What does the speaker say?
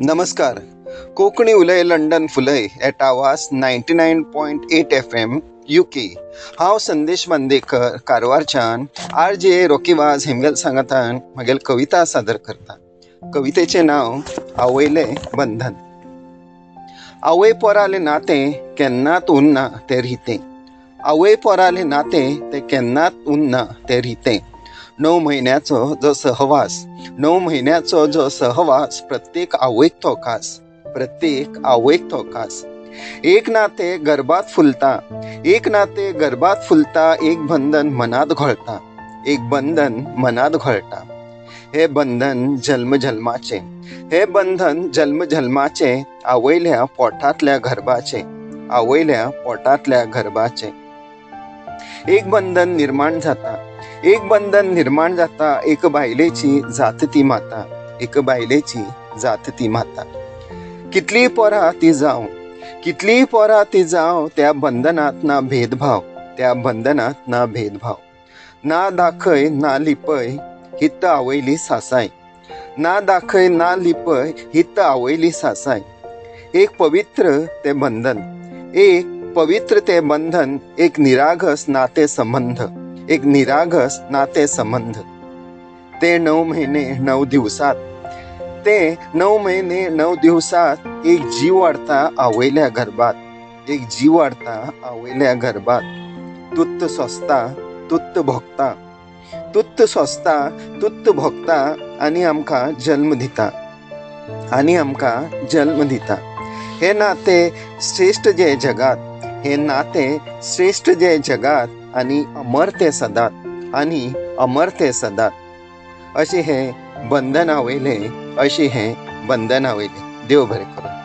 नमस्कार. कोकणी उलय London फुलय eight आवाज 99.8 FM UK. हांव संदेश बांदेकर कारवारच्यान RJ रॉकीवाज हेमगेल सांगातान म्हगेल कविता सादर करता. कवितेचें नांव आवयले बंधन. आवय पोराले नातें केन्नात उरना तें रितें. आवय पोराले नातें तें केन्नात उरना तें रितें. 9 म्हयन्याचो जो सहवास 9 म्हयन्याचो जो सहवास प्रत्येक आवयक तो खास. प्रत्येक आवयक तो खास. एक नातें गर्भात फुलता. एक नातें गर्भात फुलता. एक बंधन मनात घोळटा. एक बंधन मनात घोळटा. हे बंधन जल्म जल्माचे. हे बंधन जल्म जल्माचे. आवयल्या पोटांतल्या गर्भाचे. आवयल्या पोटांतल्या गर्भाचे. एक बंधन निर्माण जाता. एक बंधन निर्माण जाता. एक बायलेची जात ती माता. एक बायलेची जात ती माता. कितली पोरां ती जावं. कितलीय पोरां ती जावं. त्या बंधनात ना भेदभाव. त्या बंधनात ना भेदभाव. ना दाखय ना लिपय हित आवयली सासाय. ना दाखय ना लिपय हित आवयली सासाय. एक पवित्र ते बंधन. एक पवित्र ते बंधन. एक निरागस नाते संबंध. एक निरागस नाते संबंध. ते 9 महिने 9 दिवसात. ते 9 महिने 9 दिवसात एक जीव वाढता आवयल्या गर्भात. एक जीव वाढता आवयल्या गर्भात. तुत्त सोंसता तुत्त भोगता. तुत्त सोंसता तुत्त भोगता आनी आमकां जल्म दिता. आनी आमकां जल्म दिता. हे नाते श्रेष्ठ जे जगात. हे नाते श्रेष्ठ जे जगात. आनी अमर ते सदांत. आनी अमर ते सदांत. अशें हें बंधन आवयलें. अशें हें बंधन आवयलें. देव बरें करूं.